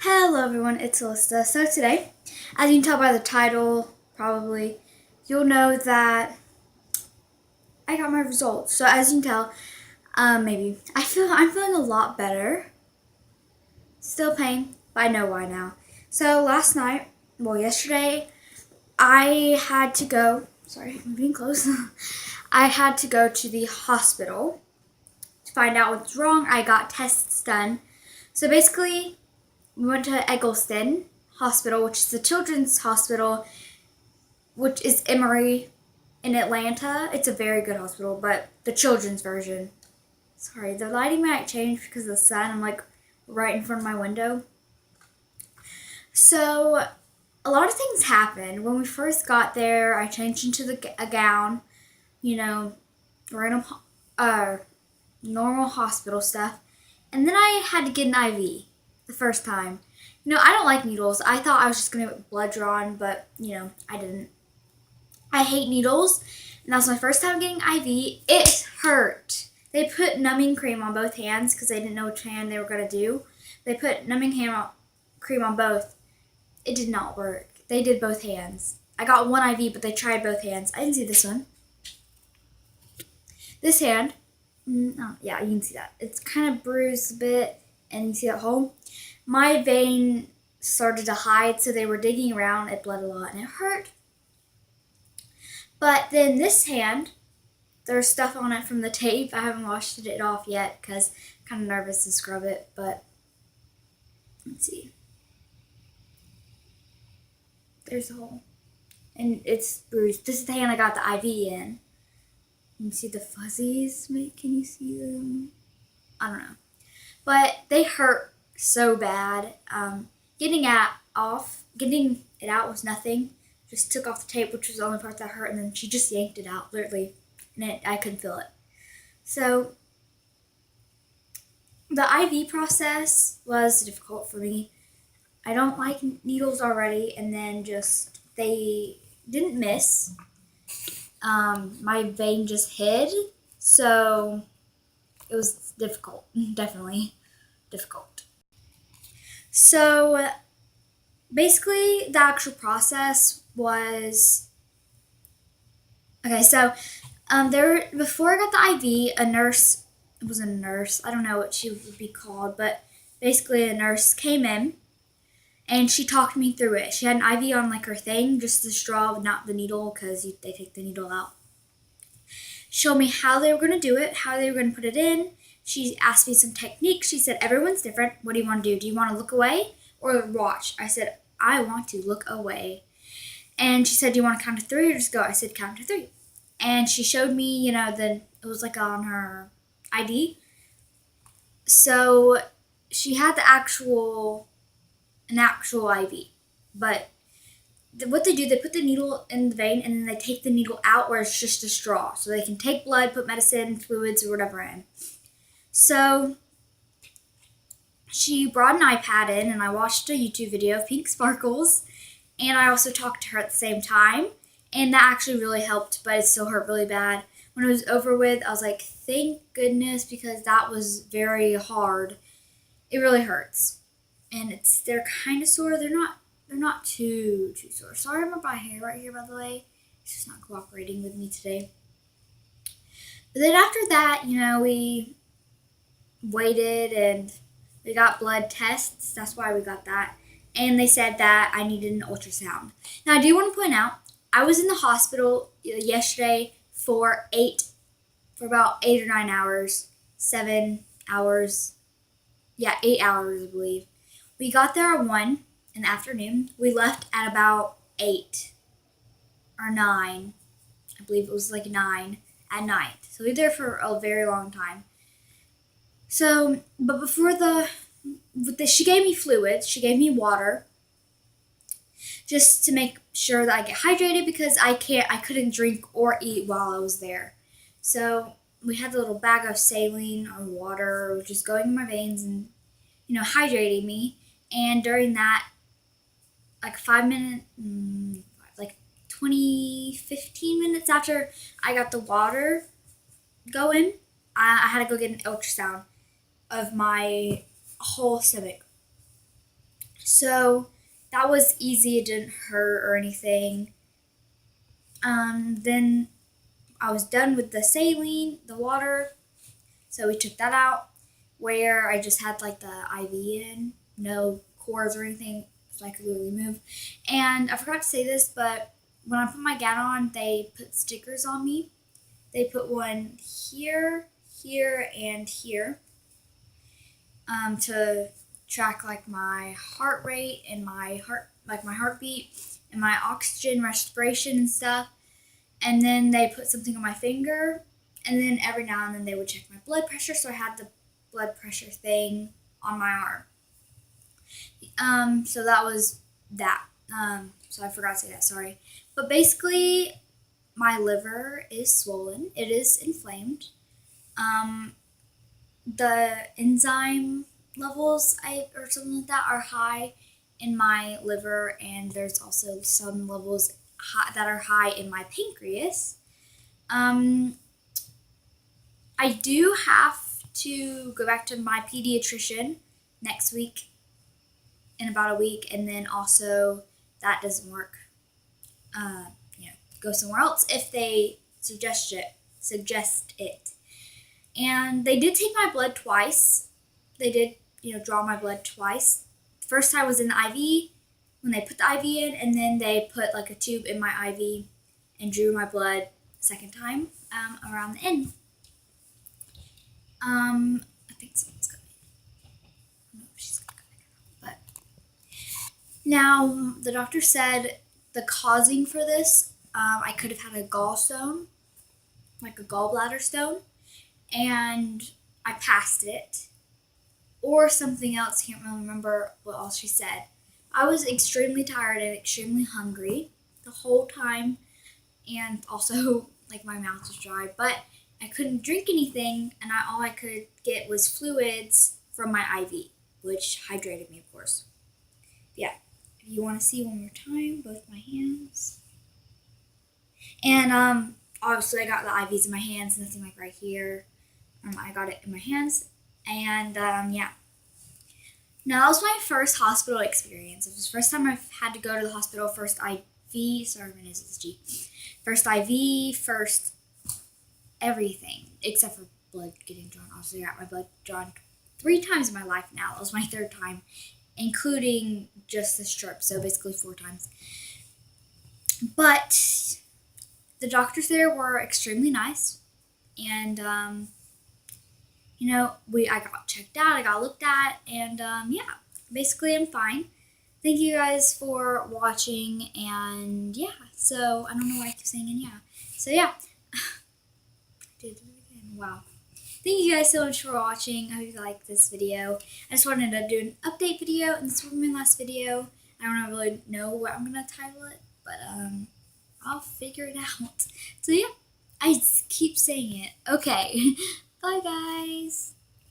Hello everyone, it's Alyssa. So today, as you can tell by the title, probably, you'll know that I got my results. So as you can tell, maybe I'm feeling a lot better. Still pain, but I know why now. So yesterday, I had to go. Sorry, I'm getting close. I had to go to the hospital to find out what's wrong. I got tests done. So basically, we went to Eggleston Hospital, which is the children's hospital, which is Emory in Atlanta. It's a very good hospital, but the children's version. Sorry, the lighting might change because of the sun. I'm like right in front of my window. So a lot of things happened. When we first got there, I changed into a gown, you know, random, normal hospital stuff. And then I had to get an IV the first time. I don't like needles. I thought I was just going to get blood drawn, but, I didn't. I hate needles, and that was my first time getting IV. It hurt. They put numbing cream on both hands because they didn't know which hand they were going to do. They put cream on both. It did not work. They did both hands. I got one IV, but they tried both hands. I didn't see this one. This hand, yeah, you can see that. It's kind of bruised a bit, and you see that hole? My vein started to hide, so they were digging around. It bled a lot, and it hurt. But then this hand, there's stuff on it from the tape. I haven't washed it off yet because I'm kind of nervous to scrub it, but let's see. There's a hole. And it's bruised. This is the hand I got the IV in. You can see the fuzzies. Can you see them? I don't know. But they hurt so bad. Getting it out was nothing. Just took off the tape, which was the only part that hurt, and then she just yanked it out, literally, and I couldn't feel it. So the IV process was difficult for me. I don't like needles already, and then just they didn't miss. My vein just hid, so it was difficult, definitely difficult. So basically, the actual process was okay. So before I got the IV, a nurse, it was a nurse. I don't know what she would be called, but basically a nurse came in and she talked me through it. She had an IV on like her thing, just the straw, not the needle, because they take the needle out. Showed me how they were going to do it, how they were going to put it in. She asked me some techniques. She said, everyone's different. What do you want to do? Do you want to look away or watch? I said, I want to look away. And she said, do you want to count to three or just go? I said, count to three. And she showed me, it was like on her ID. So she had an actual IV. But what they do, they put the needle in the vein and then they take the needle out where it's just a straw. So they can take blood, put medicine, fluids, or whatever in. So she brought an iPad in and I watched a YouTube video of pink sparkles. And I also talked to her at the same time. And that actually really helped, but it still hurt really bad. When it was over with, I was like, thank goodness, because that was very hard. It really hurts. And they're kind of sore. They're not too sore. Sorry about my hair right here, by the way. It's just not cooperating with me today. But then after that, we waited and we got blood tests. That's why we got that. And they said that I needed an ultrasound. Now, I do want to point out, I was in the hospital yesterday for about 8 or 9 hours, 7 hours. Yeah, 8 hours, I believe. We got there at 1 in the afternoon. We left at about 8 or 9. I believe it was like 9 at night. So we were there for a very long time. So, but she gave me fluids. She gave me water, just to make sure that I get hydrated because I couldn't drink or eat while I was there. So we had the little bag of saline or water, just going in my veins and hydrating me. And during that, like 15 minutes after I got the water going, I had to go get an ultrasound of my whole stomach. So that was easy. It didn't hurt or anything. Then I was done with the saline, the water. So we took that out where I just had like the IV in, no cords or anything, so I could literally move. And I forgot to say this, but when I put my gown on, they put stickers on me. They put one here, here, and here to track like my heart rate and my heartbeat and my oxygen respiration and stuff. And then they put something on my finger, and then every now and then they would check my blood pressure. So I had the blood pressure thing on my arm. So that was that. So I forgot to say that. Sorry. But basically, my liver is swollen. It is inflamed. The enzyme levels or something like that are high in my liver, and there's also some levels that are high in my pancreas. I do have to go back to my pediatrician next week, in about a week, and then also that doesn't work. Go somewhere else if they suggest it. And they did take my blood twice. They did, draw my blood twice. The first time was in the IV, when they put the IV in, and then they put like a tube in my IV and drew my blood second time around the end. I think someone's coming. I don't know if she's coming or not. But now the doctor said the causing for this, I could have had a gallstone, like a gallbladder stone, and I passed it, or something else. Can't really remember what else she said. I was extremely tired and extremely hungry the whole time, and also like my mouth was dry, but I couldn't drink anything, and all I could get was fluids from my IV, which hydrated me, of course. Yeah, if you want to see one more time, both my hands. And obviously I got the IVs in my hands, nothing like right here. I got it in my hands, and yeah. Now that was my first hospital experience. It was the first time I've had to go to the hospital. First IV, sorry, my nose is G. First IV, first everything, except for blood getting drawn. Obviously, I got my blood drawn 3 times in my life now. That was my 3rd time, including just this trip, so basically 4 times. But the doctors there were extremely nice, and I got checked out, I got looked at, and yeah, basically I'm fine. Thank you guys for watching, and yeah, so I don't know why I keep saying and yeah. So yeah, I did it again. Wow. Thank you guys so much for watching. I hope you liked this video. I just wanted to do an update video, and this will be my last video. I don't really know what I'm gonna title it, but I'll figure it out. So yeah, I keep saying it. Okay, bye guys.